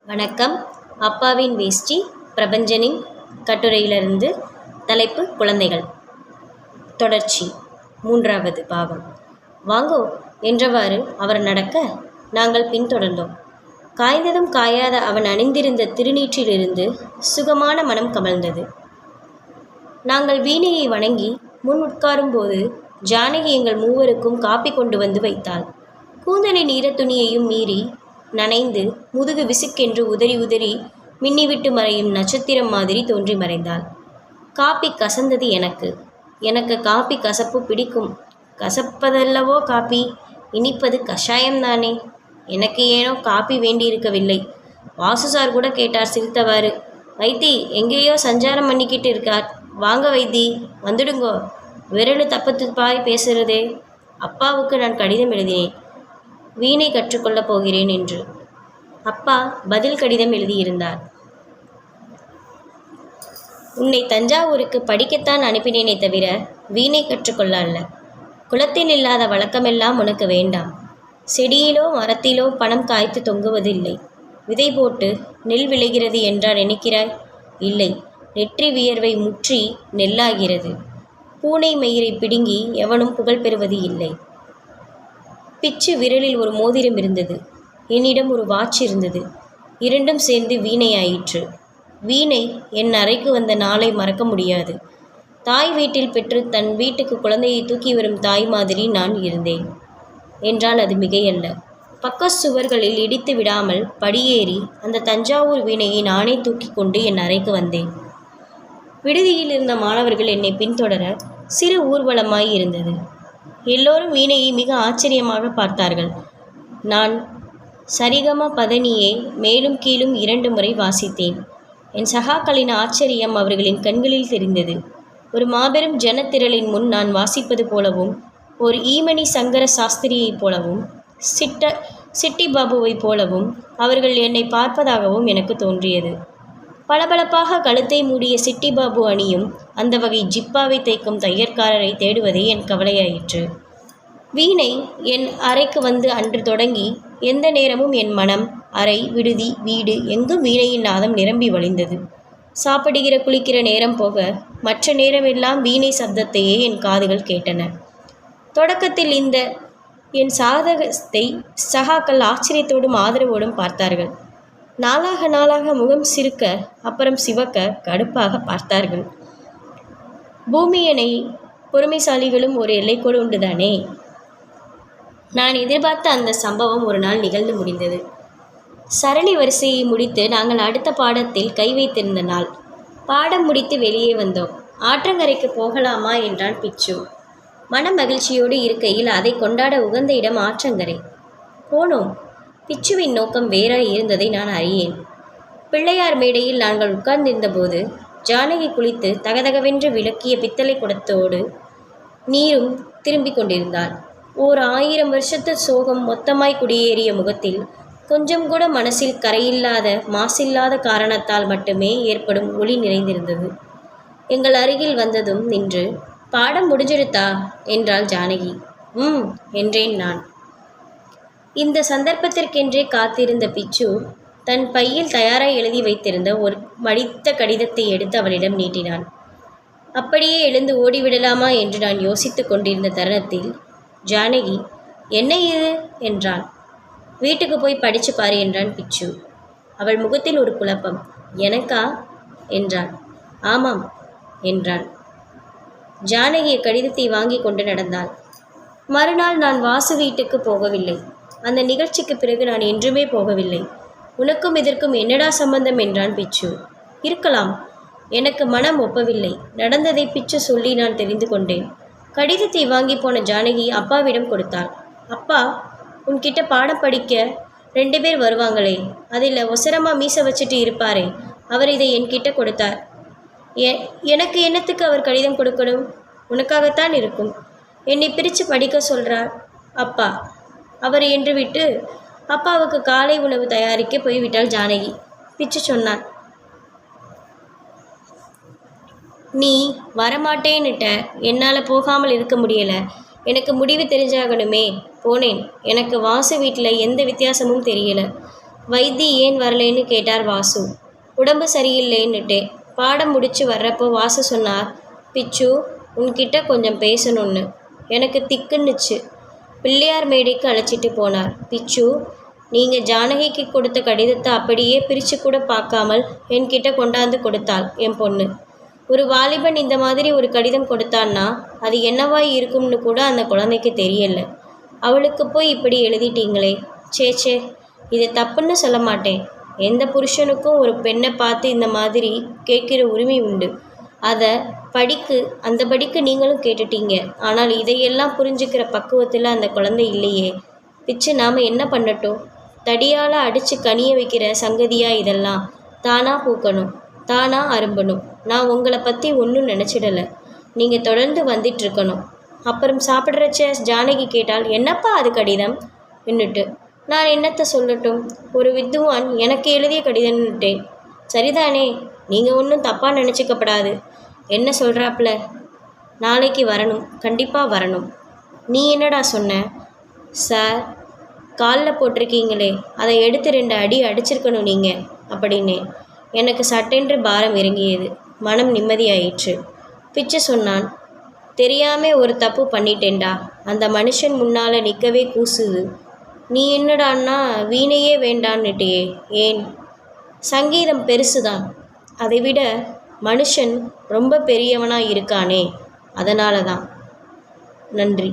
வணக்கம். அப்பாவின் வேஷ்டி பிரபஞ்சனின் கட்டுரையிலிருந்து. தலைப்பு குழந்தைகள். தொடர்ச்சி. 3வது பாகம். வாங்கோ என்றவாறு அவர் நடக்க நாங்கள் பின்தொடர்ந்தோம். காய்ந்ததும் காயாத அவன் அணிந்திருந்த திருநீற்றிலிருந்து சுகமான மனம் கமழ்ந்தது. நாங்கள் வீணையை வணங்கி முன் உட்காரும்போது ஜானகி எங்கள் மூவருக்கும் காப்பி கொண்டு வந்து வைத்தாள். கூந்தலின் ஈரத்துணியையும் மீறி நனைந்து முதுகு விசுக்கென்று உதறி உதறி மின்னிவிட்டு மறையும் நட்சத்திரம் மாதிரி தோன்றி மறைந்தாள். காப்பி கசந்தது எனக்கு. எனக்கு காப்பி கசப்பு பிடிக்கும். கசப்பதல்லவோ காப்பி, இனிப்பது கஷாயம்தானே. எனக்கு ஏனோ காப்பி வேண்டியிருக்கவில்லை. வாசு சார் கூட கேட்டார் சிரித்தவாறு. வைத்தி எங்கேயோ சஞ்சாரம் பண்ணிக்கிட்டு இருக்கார், வாங்க வைத்தி வந்துடுங்கோ. விரலு தப்பத்துப்பாய் பேசுகிறதே. அப்பாவுக்கு நான் கடிதம் எழுதினேன், வீணை கற்றுக்கொள்ளப் போகிறேன் என்று. அப்பா பதில் கடிதம் எழுதியிருந்தார். உன்னை தஞ்சாவூருக்கு படிக்கத்தான் அனுப்பினேனே தவிர வீணை கற்றுக்கொள்ள அல்ல. குலத்தில் இல்லாத வழக்கமெல்லாம் உனக்கு வேண்டாம். செடியிலோ மரத்திலோ பணம் காய்த்து தொங்குவதில்லை. விதை போட்டு நெல் விளைகிறது என்றால் நினைக்கிறாய்? இல்லை, நெற்றி வியர்வை முற்றி நெல்லாகிறது. பூனை மயிரை பிடுங்கி எவனும் புகழ் பெறுவது இல்லை. பிச்சு விரலில் ஒரு மோதிரம் இருந்தது, என்னிடம் ஒரு வாட்ச் இருந்தது. இரண்டும் சேர்ந்து வீணை ஆயிற்று. வீணை என் அறைக்கு வந்த நாளை மறக்க முடியாது. தாய் வீட்டில் பெற்று தன் வீட்டுக்கு குழந்தையை தூக்கி வரும் தாய் மாதிரி நான் இருந்தேன் என்றால் அது மிகையல்ல. பக்க சுவர்களில் இடித்து விடாமல் படியேறி அந்த தஞ்சாவூர் வீணையை நானே தூக்கி கொண்டு என் அறைக்கு வந்தேன். விடுதியில் இருந்த மாணவர்கள் என்னை பின்தொடர சிறு ஊர்வலமாய் இருந்தது. எல்லோரும் வீணையை மிக ஆச்சரியமாக பார்த்தார்கள். நான் சரிகம பதனியை மேலும் கீழும் 2 முறை வாசித்தேன். என் சகாக்களின் ஆச்சரியம் அவர்களின் கண்களில் தெரிந்தது. ஒரு மாபெரும் ஜனத்திரளின் முன் நான் வாசிப்பது போலவும், ஒரு ஈமணி சங்கர சாஸ்திரியைப் போலவும், சிட்டி பாபுவைப் போலவும் அவர்கள் என்னை பார்ப்பதாகவும் எனக்கு தோன்றியது. பளபளப்பாக கழுத்தை மூடிய சிட்டி பாபு அணியும் அந்த வகை ஜிப்பாவை தைக்கும் தையற்காரரை தேடுவதே என் கவலையாயிற்று. வீணை என் அறைக்கு வந்து அன்று தொடங்கி எந்த நேரமும் என் மனம், அறை, விடுதி, வீடு எங்கும் வீணையின் நாதம் நிரம்பி வழிந்தது. சாப்பிடுகிற குளிக்கிற நேரம் போக மற்ற நேரமெல்லாம் வீணை சப்தத்தையே என் காதுகள் கேட்டன. தொடக்கத்தில் இந்த என் சாதகத்தை சகாக்கள் ஆச்சரியத்தோடும் ஆதரவோடும் பார்த்தார்கள். நாளாக நாளாக முகம் சிறுக்க, அப்புறம் சிவக்க, கடுப்பாக பார்த்தார்கள். பூமியனை பொறுமைசாலிகளும் ஒரு எல்லைக்கோடு உண்டுதானே. நான் எதிர்பார்த்த அந்த சம்பவம் ஒரு நாள் நிகழ்ந்து முடிந்தது. சரணி வரிசையை முடித்து நாங்கள் அடுத்த பாடத்தில் கை வைத்திருந்த நாள். பாடம் முடித்து வெளியே வந்தோம். ஆற்றங்கரைக்கு போகலாமா என்றான் பிச்சு. மன மகிழ்ச்சியோடு இருக்கையில் அதை கொண்டாட உகந்த இடம் ஆற்றங்கரை. போனோம். பிச்சுவின் நோக்கம் வேறாய் இருந்ததை நான் அறியேன். பிள்ளையார் மேடையில் நாங்கள் உட்கார்ந்திருந்தபோது ஜானகி குளித்து தகதகவென்று விளக்கிய பித்தளை குடத்தோடு நீரும் திரும்பிக் கொண்டிருந்தாள். ஓர் 1000 வருஷத்து சோகம் மொத்தமாய் குடியேறிய முகத்தில் கொஞ்சம் கூட மனசில் கரையில்லாத மாசில்லாத காரணத்தால் மட்டுமே ஏற்படும் ஒளி நிறைந்திருந்தது. எங்கள் அருகில் வந்ததும் நின்று, பாடம் முடிஞ்சிருத்தா என்றாள் ஜானகி. என்றேன் நான். இந்த சந்தர்ப்பத்திற்கென்றே காத்திருந்த பிச்சு தன் பையில் தயாராய் எழுதி வைத்திருந்த ஒரு மடித்த கடிதத்தை எடுத்து அவளிடம் நீட்டினான். அப்படியே எழுந்து ஓடிவிடலாமா என்று நான் யோசித்து கொண்டிருந்த தருணத்தில் ஜானகி, என்ன இது என்றாள். வீட்டுக்கு போய் படிச்சு பாரு என்றான் பிச்சு. அவள் முகத்தில் ஒரு குழப்பம். எனக்கா என்றாள். ஆமாம் என்றான். ஜானகி கடிதத்தை வாங்கி கொண்டு நடந்தாள். மறுநாள் நான் வாசு வீட்டுக்கு போகவில்லை. அந்த நிகழ்ச்சிக்கு பிறகு நான் என்றுமே போகவில்லை. உனக்கும் இதற்கும் என்னடா சம்பந்தம் என்றான் பிச்சு. இருக்கலாம். எனக்கு மனம் ஒப்பவில்லை. நடந்ததை பிச்சு சொல்லி நான் தெரிந்து கொண்டேன். கடிதத்தை வாங்கி போன ஜானகி அப்பாவிடம் கொடுத்தாள். அப்பா, உன்கிட்ட பாடம் படிக்க 2 பேர் வருவாங்களே, அதில் ஒசரமாக மீச வச்சுட்டு இருப்பாரே, அவர் இதை என்கிட்ட கொடுத்தார். எனக்கு என்னத்துக்கு அவர் கடிதம் கொடுக்கணும்? உனக்காகத்தான் இருக்கும். என்னை பிரித்து படிக்க சொல்கிறார் அப்பா. அவர் என்று விட்டு அப்பாவுக்கு காலை உணவு தயாரிக்க போய்விட்டாள் ஜானகி. பிச்சு சொன்னான். நீ வரமாட்டேன்னுட்ட, என்னால் போகாமல் இருக்க முடியலை. எனக்கு முடிவு தெரிஞ்சாகணுமே. போனேன். எனக்கு வாசு வீட்டில் எந்த வித்தியாசமும் தெரியலை. வைத்தி ஏன் வரலேன்னு கேட்டார் வாசு. உடம்பு சரியில்லைன்னுட்டேன். பாடம் முடிச்சு வர்றப்போ வாசு சொன்னார், பிச்சு உன்கிட்ட கொஞ்சம் பேசணும்னு. எனக்கு திக்குன்னுச்சு. பிள்ளையார் மேடைக்கு அழைச்சிட்டு போனார். பிச்சு, நீங்கள் ஜானகிக்கு கொடுத்த கடிதத்தை அப்படியே பிரித்து கூட பார்க்காமல் என்கிட்ட கொண்டாந்து கொடுத்தாள் என் பொண்ணு. ஒரு வாலிபன் இந்த மாதிரி ஒரு கடிதம் கொடுத்தான்னா அது என்னவாய் இருக்கும்னு கூட அந்த குழந்தைக்கு தெரியல. அவளுக்கு போய் இப்படி எழுதிட்டீங்களே. சே, இதை தப்புன்னு சொல்ல மாட்டேன். எந்த புருஷனுக்கும் ஒரு பெண்ணை பார்த்து இந்த மாதிரி கேட்குற உரிமை உண்டு. அதை அந்த படிக்கு நீங்களும் கேட்டுட்டீங்க. ஆனால் இதையெல்லாம் புரிஞ்சுக்கிற பக்குவத்தில் அந்த குழந்தை இல்லையே. பிச்சு நாம் என்ன பண்ணட்டும்? தடியால் அடித்து கனிய வைக்கிற சங்கதியா இதெல்லாம்? தானாக பூக்கணும், தானாக அரும்பணும். நான் உங்களை பற்றி ஒன்றும் நினச்சிடலை. நீங்கள் தொடர்ந்து வந்துட்டுருக்கணும். அப்புறம் சாப்பிட்றச்ச ஜானகி கேட்டால், என்னப்பா அது கடிதம் என்னட்டு. நான் என்னத்தை சொல்லட்டும்? ஒரு வித்துவான் எனக்கு எழுதிய கடிதம்னுட்டேன். சரிதானே? நீங்கள் ஒன்றும் தப்பாக நினச்சிக்கப்படாது. என்ன சொல்கிறாப்புல? நாளைக்கு வரணும், கண்டிப்பாக வரணும். நீ என்னடா சொன்ன? சார், காலில் போட்டிருக்கீங்களே அதை எடுத்து 2 அடி அடிச்சிருக்கணும் நீங்கள் அப்படின்னு. எனக்கு சட்டென்று பாரம் இறங்கியது. மனம் நிம்மதியாயிற்று. பிச்சு சொன்னான், தெரியாமல் ஒரு தப்பு பண்ணிட்டேன்டா. அந்த மனுஷன் முன்னால் நிற்கவே கூசுது. நீ என்னடான்னா வீணையே வேண்டான்னுட்டியே. ஏன்? சங்கீதம் பெருசுதான். அதை விட மனுஷன் ரொம்ப பெரியவனாக இருக்கானே, அதனால தான். நன்றி.